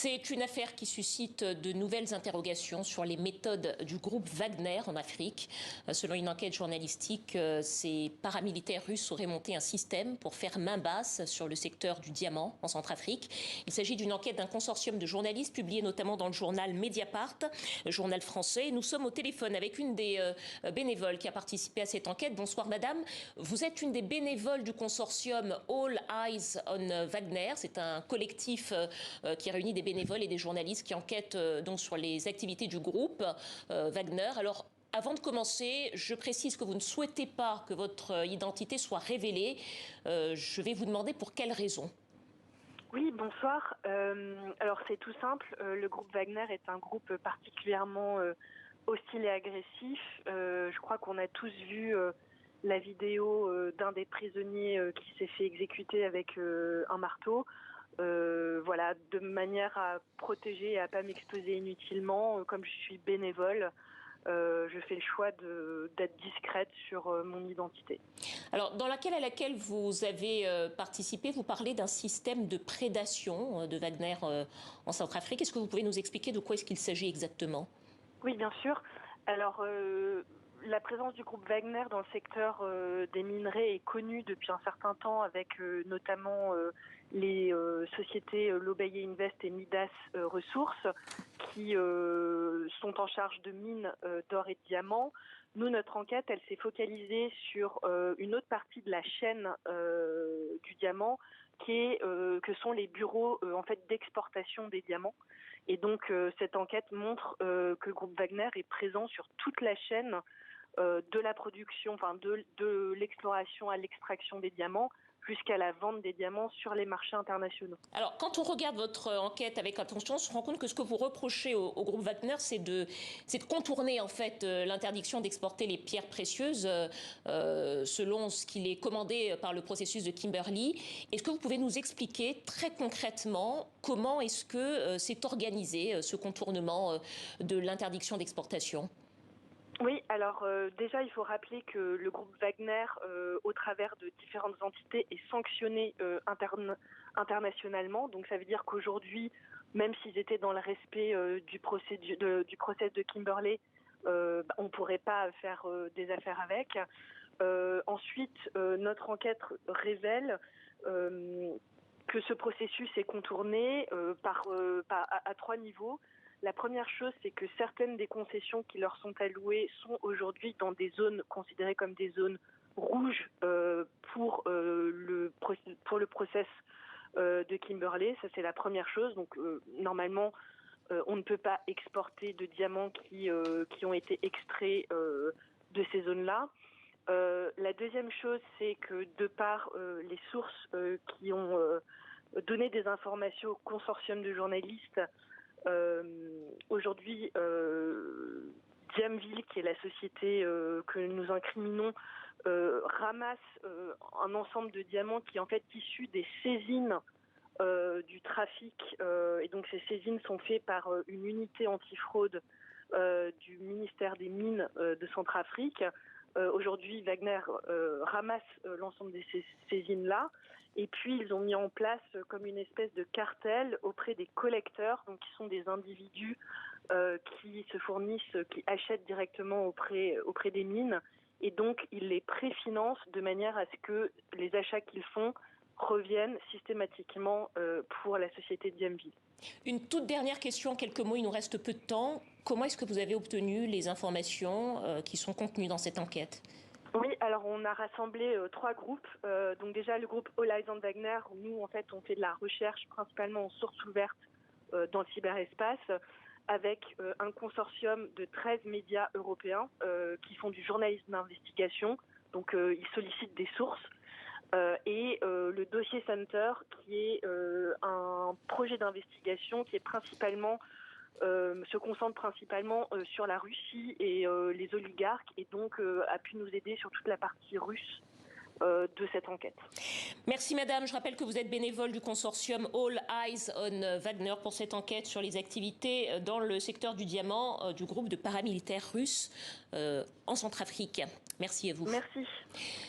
C'est une affaire qui suscite de nouvelles interrogations sur les méthodes du groupe Wagner en Afrique. Selon une enquête journalistique, ces paramilitaires russes auraient monté un système pour faire main basse sur le secteur du diamant en Centrafrique. Il s'agit d'une enquête d'un consortium de journalistes publiée notamment dans le journal Mediapart, le journal français. Nous sommes au téléphone avec une des bénévoles qui a participé à cette enquête. Bonsoir madame, vous êtes une des bénévoles du consortium All Eyes on Wagner. C'est un collectif qui réunit des bénévoles et des journalistes qui enquêtent donc sur les activités du groupe Wagner. Alors, avant de commencer, je précise que vous ne souhaitez pas que votre identité soit révélée. Je vais vous demander pour quelles raisons. Oui, bonsoir. Alors c'est tout simple. Le groupe Wagner est un groupe particulièrement hostile et agressif. Je crois qu'on a tous vu la vidéo d'un des prisonniers qui s'est fait exécuter avec un marteau. Voilà, de manière à protéger et à pas m'exposer inutilement, comme je suis bénévole, je fais le choix d'être discrète sur mon identité. Alors, dans à laquelle vous avez participé, vous parlez d'un système de prédation de Wagner en Centrafrique. Est-ce que vous pouvez nous expliquer de quoi est-ce qu'il s'agit exactement? Oui, bien sûr. Alors, la présence du groupe Wagner dans le secteur des minerais est connue depuis un certain temps, avec notamment les sociétés Lobaye Invest et Midas Ressources qui sont en charge de mines d'or et de diamants. Nous, notre enquête, elle s'est focalisée sur une autre partie de la chaîne du diamant, que sont les bureaux en fait d'exportation des diamants. Et donc cette enquête montre que le groupe Wagner est présent sur toute la chaîne de la production, enfin de l'exploration à l'extraction des diamants, jusqu'à la vente des diamants sur les marchés internationaux. Alors, quand on regarde votre enquête avec attention, on se rend compte que ce que vous reprochez au groupe Wagner, c'est de contourner en fait l'interdiction d'exporter les pierres précieuses selon ce qu'il est commandé par le processus de Kimberley. Est-ce que vous pouvez nous expliquer très concrètement comment est-ce que c'est organisé ce contournement de l'interdiction d'exportation ? Oui, alors déjà il faut rappeler que le groupe Wagner, au travers de différentes entités, est sanctionné internationalement. Donc ça veut dire qu'aujourd'hui, même s'ils étaient dans le respect du process de Kimberley, on ne pourrait pas faire des affaires avec. Ensuite, notre enquête révèle que ce processus est contourné à trois niveaux. La première chose, c'est que certaines des concessions qui leur sont allouées sont aujourd'hui dans des zones considérées comme des zones rouges pour le process de Kimberley. Ça, c'est la première chose. Donc, normalement, on ne peut pas exporter de diamants qui ont été extraits de ces zones-là. La deuxième chose, c'est que de par les sources qui ont donné des informations au consortium de journalistes, aujourd'hui, Diamville, qui est la société que nous incriminons, ramasse un ensemble de diamants qui est en fait issu des saisines du trafic. Et donc ces saisines sont faites par une unité antifraude du ministère des Mines de Centrafrique. Aujourd'hui, Wagner ramasse l'ensemble de ces saisines-là. Et puis, ils ont mis en place comme une espèce de cartel auprès des collecteurs, donc qui sont des individus qui se fournissent, qui achètent directement auprès des mines. Et donc, ils les préfinancent de manière à ce que les achats qu'ils font reviennent systématiquement pour la société Diamville. Une toute dernière question, en quelques mots, il nous reste peu de temps. Comment est-ce que vous avez obtenu les informations qui sont contenues dans cette enquête ? Oui, alors on a rassemblé trois groupes. Donc déjà le groupe All Eyes on Wagner, où nous en fait on fait de la recherche principalement en source ouverte dans le cyberespace, avec un consortium de 13 médias européens qui font du journalisme d'investigation. Donc ils sollicitent des sources. Et le Dossier Center, qui est un projet d'investigation qui est se concentre principalement sur la Russie et les oligarques, et donc a pu nous aider sur toute la partie russe de cette enquête. Merci madame, je rappelle que vous êtes bénévole du consortium All Eyes on Wagner pour cette enquête sur les activités dans le secteur du diamant du groupe de paramilitaires russes en Centrafrique. Merci à vous. Merci.